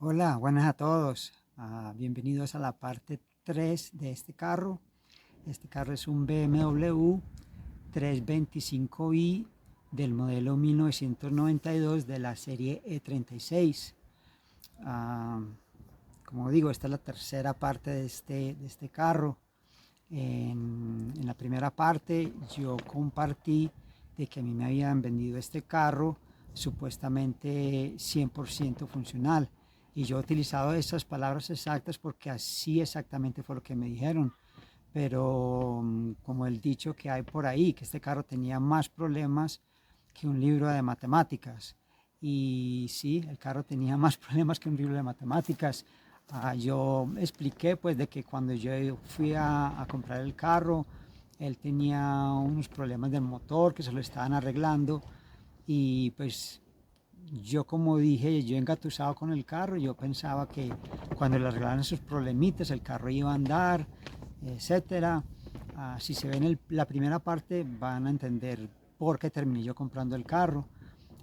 Hola, buenas a todos. Bienvenidos a la parte 3 de este carro. Este carro es un BMW 325i del modelo 1992 de la serie E36. Ah, Como digo, esta es la tercera parte de este carro. En la primera parte yo compartí de que a mí me habían vendido este carro supuestamente 100% funcional, y yo he utilizado esas palabras exactas porque así exactamente fue lo que me dijeron. Pero como el dicho que hay por ahí, que este carro tenía más problemas que un libro de matemáticas. Y sí, el carro tenía más problemas que un libro de matemáticas. Yo expliqué pues de que cuando yo fui a comprar el carro, él tenía unos problemas del motor que se lo estaban arreglando, y pues yo, como dije, yo engatusado con el carro, yo pensaba que cuando le arreglaran esos problemitas el carro iba a andar, etcétera. Si se ven la primera parte van a entender por qué terminé yo comprando el carro.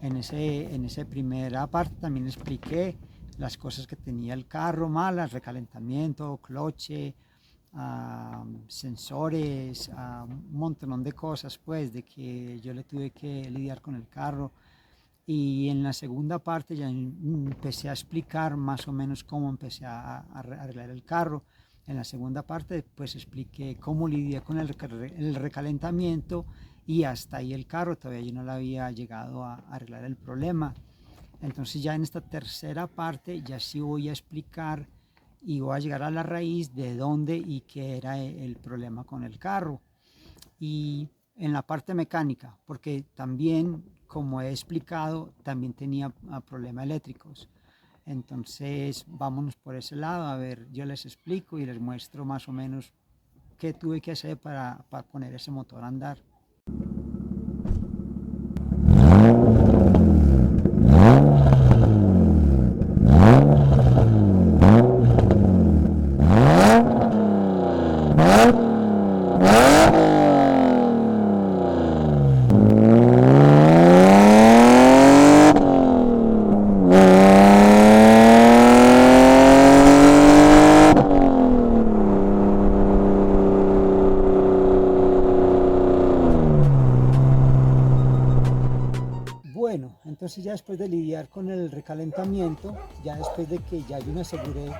En esa primera parte también expliqué las cosas que tenía el carro malas: recalentamiento, cloche, sensores, un montón de cosas pues de que yo le tuve que lidiar con el carro. Y en la segunda parte ya empecé a explicar más o menos cómo empecé a arreglar el carro. En la segunda parte pues expliqué cómo lidié con el recalentamiento, y hasta ahí el carro, todavía yo no le había llegado a arreglar el problema. Entonces ya en esta tercera parte ya sí voy a explicar y voy a llegar a la raíz de dónde y qué era el problema con el carro. Y en la parte mecánica, porque también, como he explicado, también tenía problemas eléctricos. Entonces vámonos por ese lado. A ver, yo les explico y les muestro más o menos qué tuve que hacer para poner ese motor a andar. Bueno, entonces ya después de lidiar con el recalentamiento, ya después de que ya yo me aseguré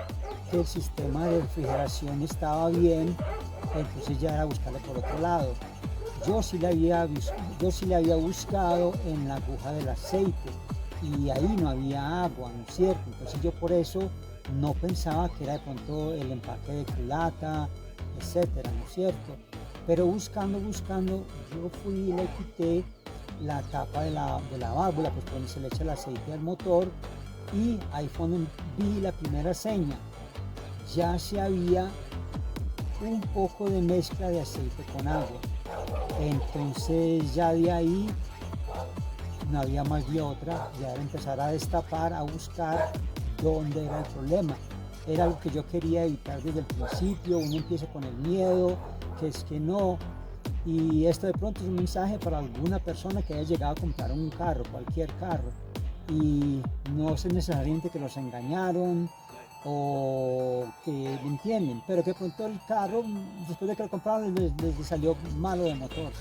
que el sistema de refrigeración estaba bien, entonces ya era buscarle por otro lado. Yo sí le había buscado en la aguja del aceite, y ahí no había agua, ¿no es cierto? Entonces yo por eso no pensaba que era de pronto el empaque de culata, etcétera, ¿no es cierto? Pero buscando, yo fui y le quité la tapa de la válvula, pues donde se le echa el aceite al motor, y ahí fue donde vi la primera seña. Ya se había un poco de mezcla de aceite con agua. Entonces ya de ahí no había más de otra, ya era empezar a destapar, a buscar dónde era el problema. Era algo que yo quería evitar desde el principio. Uno empieza con el miedo, que es que no. Y esto de pronto es un mensaje para alguna persona que haya llegado a comprar un carro, cualquier carro, y no es necesariamente que los engañaron o que me entienden, pero que de pronto el carro, después de que lo compraron, les salió malo de motor.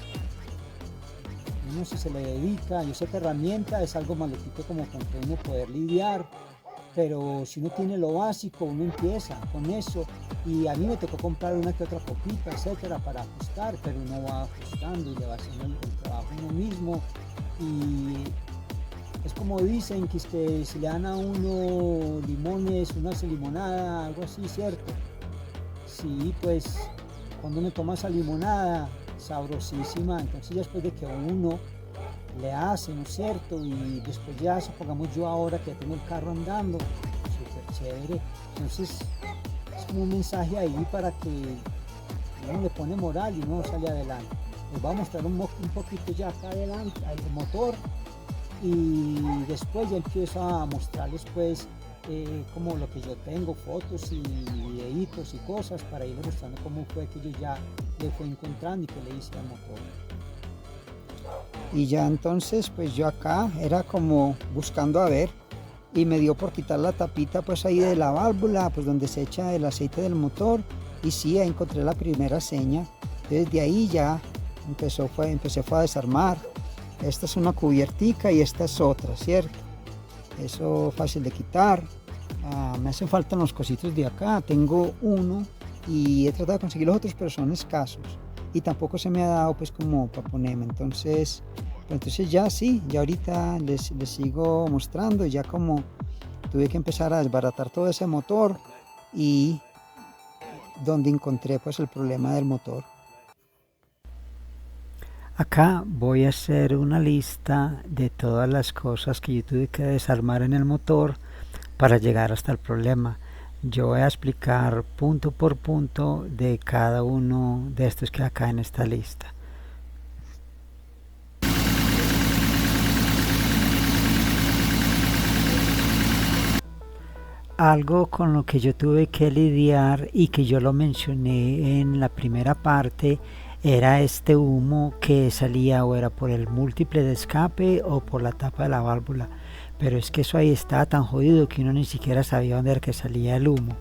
Uno, si se le dedica, yo sé que herramienta es algo maluquito como con que uno poder lidiar, pero si uno tiene lo básico, uno empieza con eso. Y a mí me tocó comprar una que otra copita, etcétera, para ajustar, pero uno va ajustando y le va haciendo el trabajo uno mismo. Y es como dicen, que es que si le dan a uno limones, uno hace limonada, algo así, ¿cierto? Sí, pues cuando uno toma esa limonada sabrosísima, entonces ya después de que uno le hace, ¿no es cierto? Y después ya, supongamos yo ahora que tengo el carro andando, súper chévere. Entonces es como un mensaje ahí para que uno le pone moral y uno sale adelante. Les voy a mostrar un poquito ya acá adelante, el motor, y después ya empiezo a mostrarles pues como lo que yo tengo, fotos y videitos y cosas, para irles mostrando cómo fue que yo ya le fui encontrando y que le hice al motor. Y ya entonces pues yo acá era como buscando a ver y me dio por quitar la tapita pues ahí de la válvula, pues donde se echa el aceite del motor, y sí, ahí encontré la primera seña. Desde ahí ya empecé a desarmar. Esta es una cubiertica y esta es otra, ¿cierto? Eso fácil de quitar. Me hacen falta los cositos de acá, tengo uno y he tratado de conseguir los otros, pero son escasos y tampoco se me ha dado pues como para ponerme. Entonces ya sí, ya ahorita les sigo mostrando. Ya como tuve que empezar a desbaratar todo ese motor y donde encontré pues el problema del motor. Acá voy a hacer una lista de todas las cosas que yo tuve que desarmar en el motor para llegar hasta el problema. Yo voy a explicar punto por punto de cada uno de estos que acá en esta lista. Algo con lo que yo tuve que lidiar y que yo lo mencioné en la primera parte era este humo que salía o era por el múltiple de escape o por la tapa de la válvula. Pero es que eso ahí estaba tan jodido que uno ni siquiera sabía dónde era que salía el humo.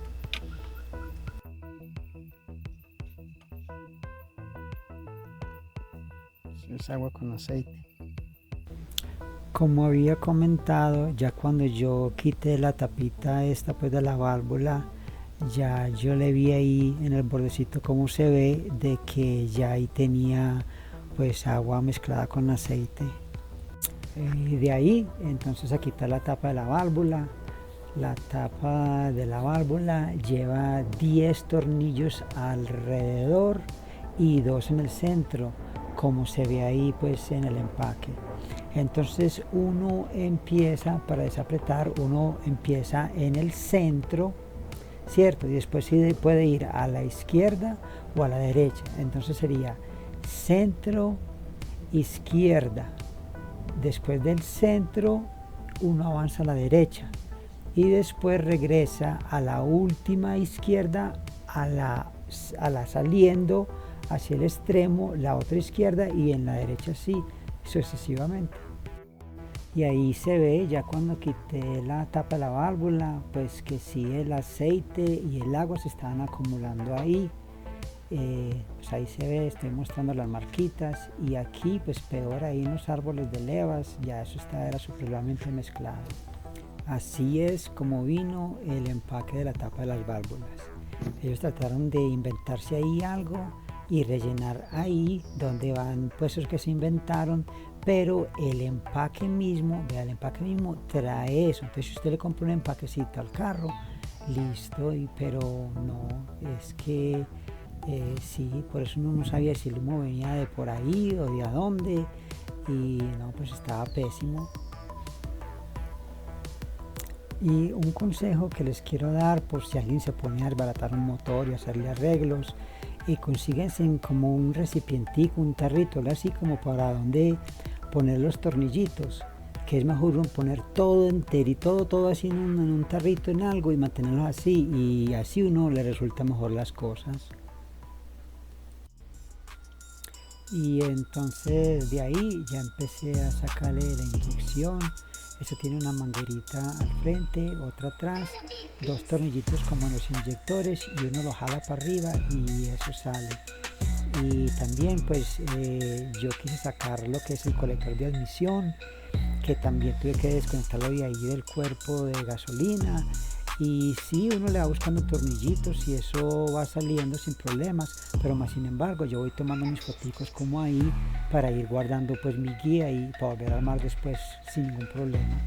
Es agua con aceite. Como había comentado, ya cuando yo quité la tapita esta pues de la válvula, ya yo le vi ahí en el bordecito como se ve de que ya ahí tenía pues agua mezclada con aceite. De ahí entonces a quitar la tapa de la válvula. La tapa de la válvula lleva 10 tornillos alrededor y 2 en el centro, como se ve ahí pues en el empaque. Entonces uno empieza, para desapretar, uno empieza en el centro, ¿cierto? Y después sí puede ir a la izquierda o a la derecha. Entonces sería centro, izquierda. Después del centro uno avanza a la derecha y después regresa a la última izquierda, a la saliendo hacia el extremo, la otra izquierda, y en la derecha sí, sucesivamente. Y ahí se ve ya cuando quité la tapa de la válvula, pues que sí, el aceite y el agua se estaban acumulando ahí. Pues ahí se ve, estoy mostrando las marquitas, y aquí pues peor, ahí en los árboles de levas ya eso era supremamente mezclado. Así es como vino el empaque de la tapa de las válvulas. Ellos trataron de inventarse ahí algo y rellenar ahí donde van pues los que se inventaron, pero el empaque mismo, vea, el empaque mismo trae eso. Entonces si usted le compra un empaquecito al carro, listo, pero no, es que sí, por eso uno no sabía si el humo venía de por ahí o de a dónde, y no, pues estaba pésimo. Y un consejo que les quiero dar por si alguien se pone a desbaratar un motor y hacerle arreglos, consíguense como un recipientico, un tarrito, así como para donde poner los tornillitos, que es mejor poner todo entero y todo así en un tarrito, en algo, y mantenerlos así, y así uno le resulta mejor las cosas. Y entonces de ahí ya empecé a sacarle la inyección. Eso tiene una manguerita al frente, otra atrás, 2 tornillitos como en los inyectores, y uno lo jala para arriba y eso sale. Y también pues yo quise sacar lo que es el colector de admisión, que también tuve que desconectarlo de ahí del cuerpo de gasolina. Y sí, uno le va buscando tornillitos y eso va saliendo sin problemas, pero más sin embargo yo voy tomando mis foticos como ahí para ir guardando pues mi guía y para volver a armar después sin ningún problema.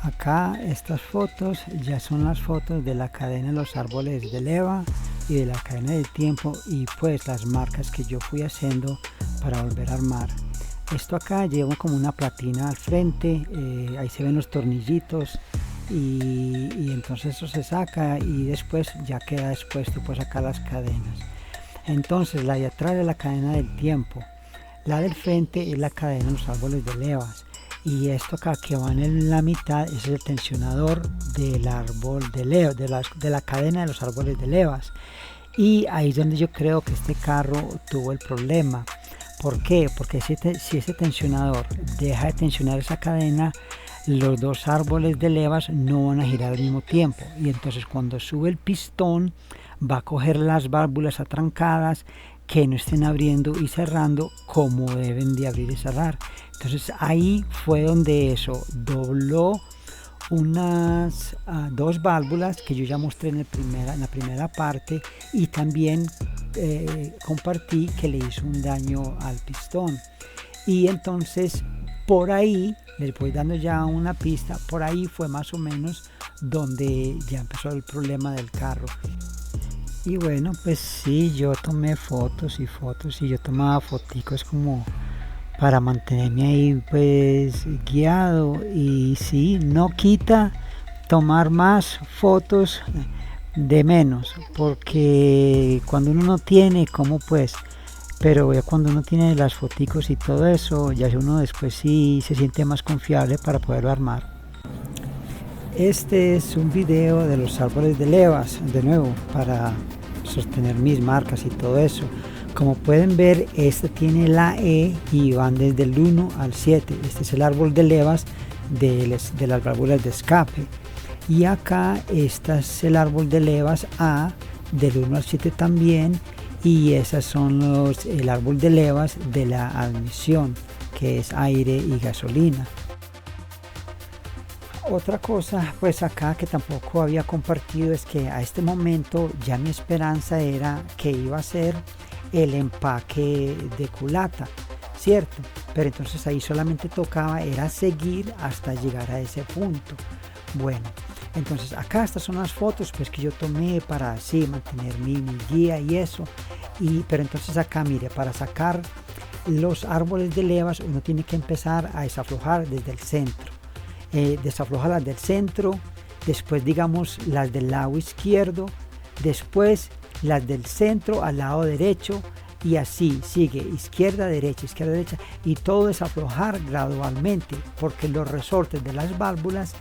Acá estas fotos ya son las fotos de la cadena de los árboles de leva y de la cadena del tiempo, y pues las marcas que yo fui haciendo para volver a armar. Esto acá lleva como una platina al frente, ahí se ven los tornillitos. Y entonces eso se saca y después ya queda expuesto pues acá las cadenas. Entonces la de atrás es la cadena del tiempo, la del frente es la cadena de los árboles de levas, y esto acá que va en la mitad es el tensionador del árbol de levas, de la cadena de los árboles de levas. Y ahí es donde yo creo que este carro tuvo el problema. ¿Por qué? Porque si ese tensionador deja de tensionar esa cadena, los dos árboles de levas no van a girar al mismo tiempo, y entonces cuando sube el pistón va a coger las válvulas atrancadas que no estén abriendo y cerrando como deben de abrir y cerrar. Entonces ahí fue donde eso dobló unas dos válvulas que yo ya mostré en la primera parte, y también compartí que le hizo un daño al pistón. Y entonces por ahí les voy dando ya una pista. Por ahí fue más o menos donde ya empezó el problema del carro. Y bueno, pues sí, yo tomé fotos y fotos, y yo tomaba foticos como para mantenerme ahí pues guiado. Y sí, no quita tomar más fotos de menos, porque cuando uno no tiene como pues, pero ya cuando uno tiene las foticos y todo eso, ya uno después sí se siente más confiable para poderlo armar. Este es un video de los árboles de levas, de nuevo, para sostener mis marcas y todo eso. Como pueden ver, este tiene la E y van desde el 1 al 7. Este es el árbol de levas de las válvulas de escape. Y acá este es el árbol de levas A, del 1 al 7 también. Y esas son el árbol de levas de la admisión, que es aire y gasolina. Otra cosa pues acá que tampoco había compartido es que a este momento ya mi esperanza era que iba a ser el empaque de culata, ¿cierto? Pero entonces ahí solamente tocaba era seguir hasta llegar a ese punto. Bueno, entonces acá estas son las fotos pues que yo tomé para así mantener mi guía y eso. Pero entonces acá mire, para sacar los árboles de levas uno tiene que empezar a desaflojar desde el centro. Desafloja las del centro, después digamos las del lado izquierdo, después las del centro al lado derecho, y así sigue izquierda, derecha, y todo desaflojar gradualmente, porque los resortes de las válvulas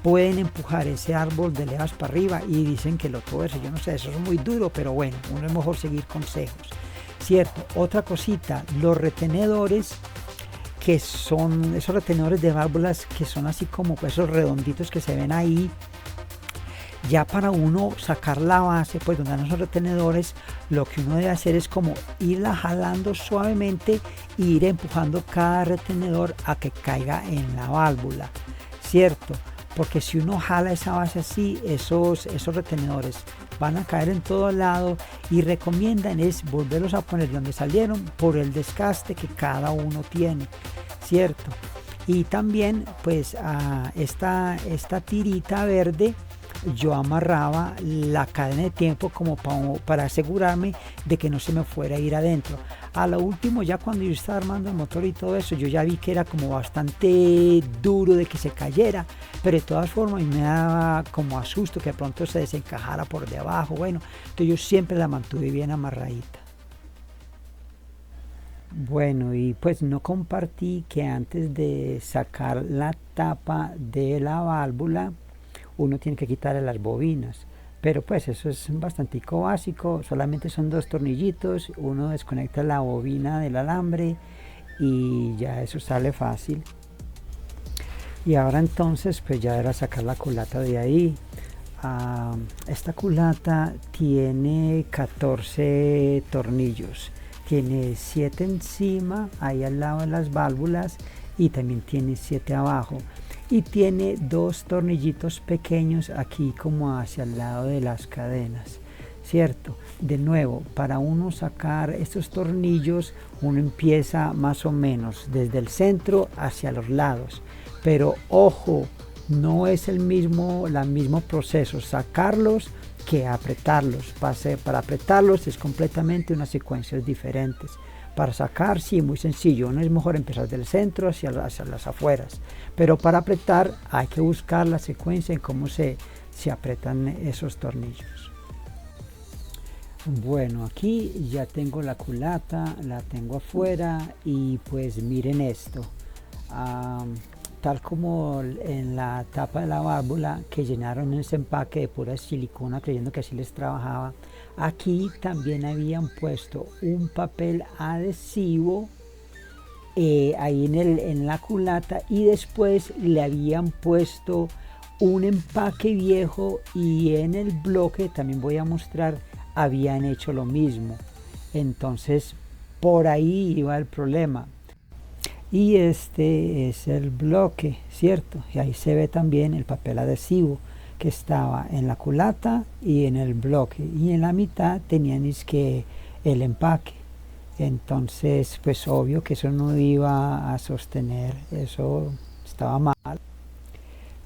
pueden empujar ese árbol de levas para arriba, y dicen que lo todo eso, yo no sé, eso es muy duro, pero bueno, uno es mejor seguir consejos, ¿cierto? Otra cosita, los retenedores, que son esos retenedores de válvulas que son así como esos redonditos que se ven ahí, ya para uno sacar la base pues donde dan esos retenedores, lo que uno debe hacer es como irla jalando suavemente e ir empujando cada retenedor a que caiga en la válvula, ¿cierto? Porque si uno jala esa base así, esos retenedores van a caer en todo lado, y recomiendan es volverlos a poner donde salieron por el desgaste que cada uno tiene, ¿cierto? Y también pues a esta tirita verde yo amarraba la cadena de tiempo como para asegurarme de que no se me fuera a ir adentro. A lo último, ya cuando yo estaba armando el motor y todo eso, yo ya vi que era como bastante duro de que se cayera, pero de todas formas me daba como asusto que de pronto se desencajara por debajo. Bueno, entonces yo siempre la mantuve bien amarradita. Bueno, y pues no compartí que antes de sacar la tapa de la válvula uno tiene que quitarle las bobinas, pero pues eso es bastante básico, solamente son dos tornillitos, uno desconecta la bobina del alambre y ya eso sale fácil. Y ahora entonces pues ya era sacar la culata de ahí. Esta culata tiene 14 tornillos, tiene 7 encima ahí al lado de las válvulas, y también tiene 7 abajo, y tiene 2 tornillitos pequeños aquí como hacia el lado de las cadenas, ¿cierto? De nuevo, para uno sacar estos tornillos uno empieza más o menos desde el centro hacia los lados, pero ojo, no es el mismo proceso sacarlos que apretarlos. Para apretarlos es completamente unas secuencias diferentes. Para sacar, sí, muy sencillo, no es mejor empezar del centro hacia las afueras, pero para apretar hay que buscar la secuencia en cómo se apretan esos tornillos. Bueno, aquí ya tengo la culata, la tengo afuera, y pues miren esto, tal como en la tapa de la válvula que llenaron ese empaque de pura silicona creyendo que así les trabajaba, aquí también habían puesto un papel adhesivo ahí en la culata, y después le habían puesto un empaque viejo, y en el bloque también voy a mostrar, habían hecho lo mismo. Entonces por ahí iba el problema. Y este es el bloque, ¿cierto? Y ahí se ve también el papel adhesivo que estaba en la culata y en el bloque, y en la mitad tenían que el empaque. Entonces pues obvio que eso no iba a sostener, eso estaba mal.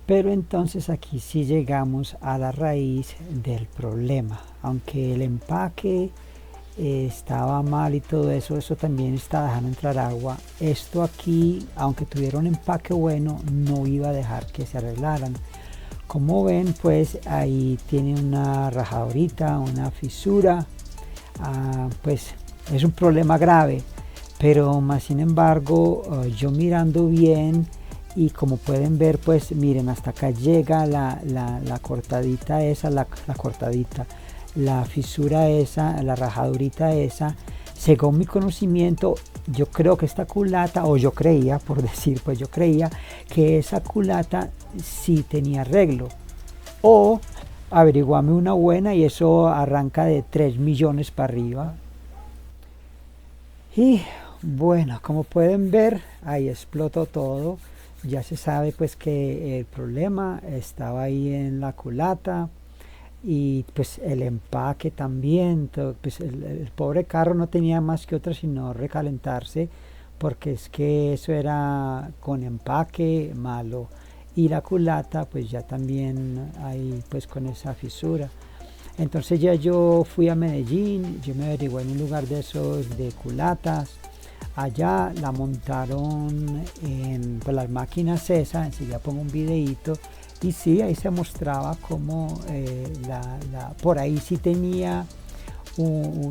Pero entonces aquí sí llegamos a la raíz del problema. Aunque el empaque estaba mal y todo eso, eso también está dejando entrar agua. Esto aquí, aunque tuviera un empaque bueno, no iba a dejar que se arreglaran. Como ven, pues ahí tiene una rajadurita, una fisura. Pues es un problema grave, pero más sin embargo, yo mirando bien, y como pueden ver, pues miren, hasta acá llega la cortadita esa, la cortadita, la fisura esa, la rajadurita esa. Según mi conocimiento, yo creo que esta culata, o yo creía, por decir, pues yo creía que esa culata sí tenía arreglo. O averiguame una buena, y eso arranca de 3 millones para arriba. Y bueno, como pueden ver, ahí explotó todo. Ya se sabe pues que el problema estaba ahí en la culata, y pues el empaque también. Pues el pobre carro no tenía más que otra sino recalentarse, porque es que eso era con empaque malo, y la culata pues ya también ahí pues con esa fisura. Entonces ya yo fui a Medellín, yo me averigué en un lugar de esos de culatas. Allá la montaron en pues, las máquinas esas. Enseguida pongo un videito, y sí, ahí se mostraba como por ahí sí tenía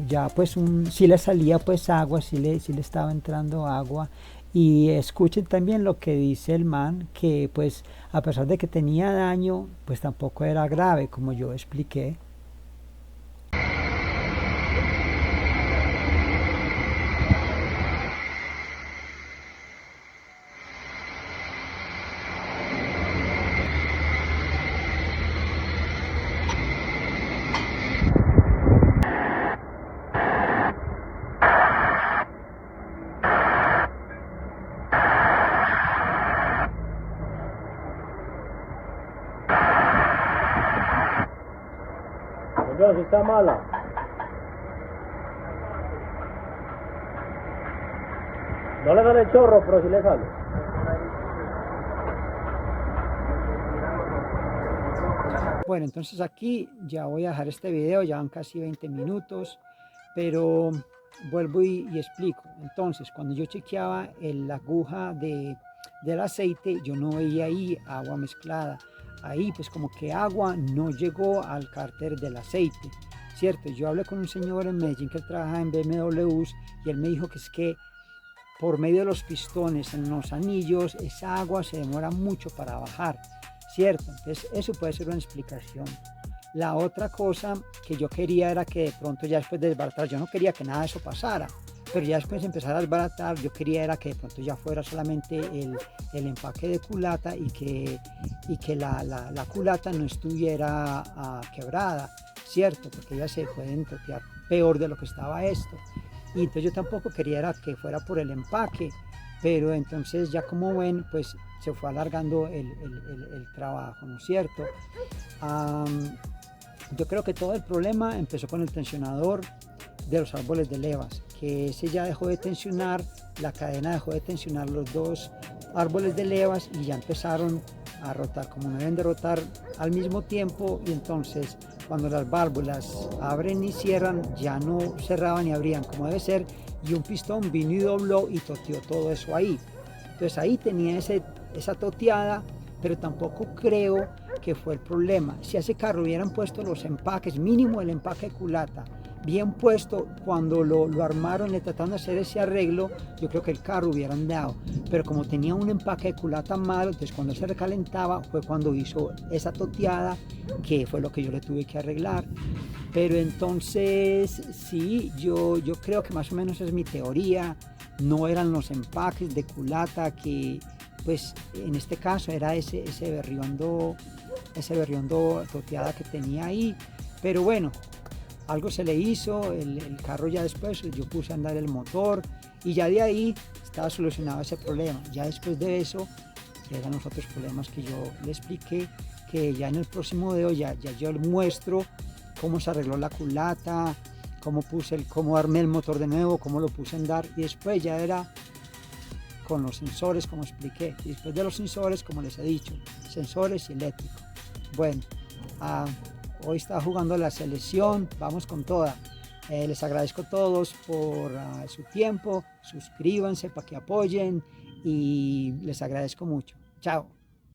ya pues sí le salía pues agua, sí le estaba entrando agua. Y escuchen también lo que dice el man, que pues a pesar de que tenía daño, pues tampoco era grave, como yo expliqué. Entonces está mala. No le dan el chorro, pero si le sale. Bueno, entonces aquí ya voy a dejar este video, ya van casi 20 minutos, pero vuelvo y explico. Entonces, cuando yo chequeaba la aguja del aceite, yo no veía ahí agua mezclada. Ahí pues como que agua no llegó al cárter del aceite, ¿cierto? Yo hablé con un señor en Medellín que trabaja en BMWs, y él me dijo que es que por medio de los pistones en los anillos, esa agua se demora mucho para bajar, ¿cierto? Entonces eso puede ser una explicación. La otra cosa que yo quería era que de pronto ya después de desbaratar, yo no quería que nada de eso pasara, pero ya después de empezar a desbaratar, yo quería era que de pronto ya fuera solamente el empaque de culata, y que la culata no estuviera quebrada, ¿cierto? Porque ya se pueden totear peor de lo que estaba esto. Y entonces yo tampoco quería era que fuera por el empaque, pero entonces ya como ven, pues se fue alargando el trabajo, ¿no es cierto? Yo creo que todo el problema empezó con el tensionador de los árboles de levas, que ese ya dejó de tensionar, la cadena dejó de tensionar los dos árboles de levas, y ya empezaron a rotar como no deben de rotar al mismo tiempo, y entonces cuando las válvulas abren y cierran, ya no cerraban y abrían como debe ser, y un pistón vino y dobló y toteó todo eso ahí. Entonces ahí tenía esa toteada, pero tampoco creo que fue el problema. Si a ese carro hubieran puesto los empaques, mínimo el empaque de culata, bien puesto cuando lo armaron y tratando de hacer ese arreglo, yo creo que el carro hubiera andado. Pero como tenía un empaque de culata malo, entonces cuando se recalentaba fue cuando hizo esa toteada, que fue lo que yo le tuve que arreglar. Pero entonces sí, yo creo que más o menos es mi teoría. no eran los empaques de culata que, pues en este caso era ese berriondo toteada que tenía ahí, pero bueno, algo se le hizo, el carro ya después yo puse a andar el motor y ya de ahí estaba solucionado ese problema. Ya después de eso llegan los otros problemas que yo le expliqué, que ya en el próximo video ya yo le muestro cómo se arregló la culata, cómo armé el motor de nuevo, cómo lo puse a andar, y después ya era con los sensores como expliqué, y después de los sensores, como les he dicho, sensores y eléctricos. Bueno, hoy está jugando la selección, vamos con toda. Les agradezco a todos por su tiempo, suscríbanse para que apoyen y les agradezco mucho. Chao.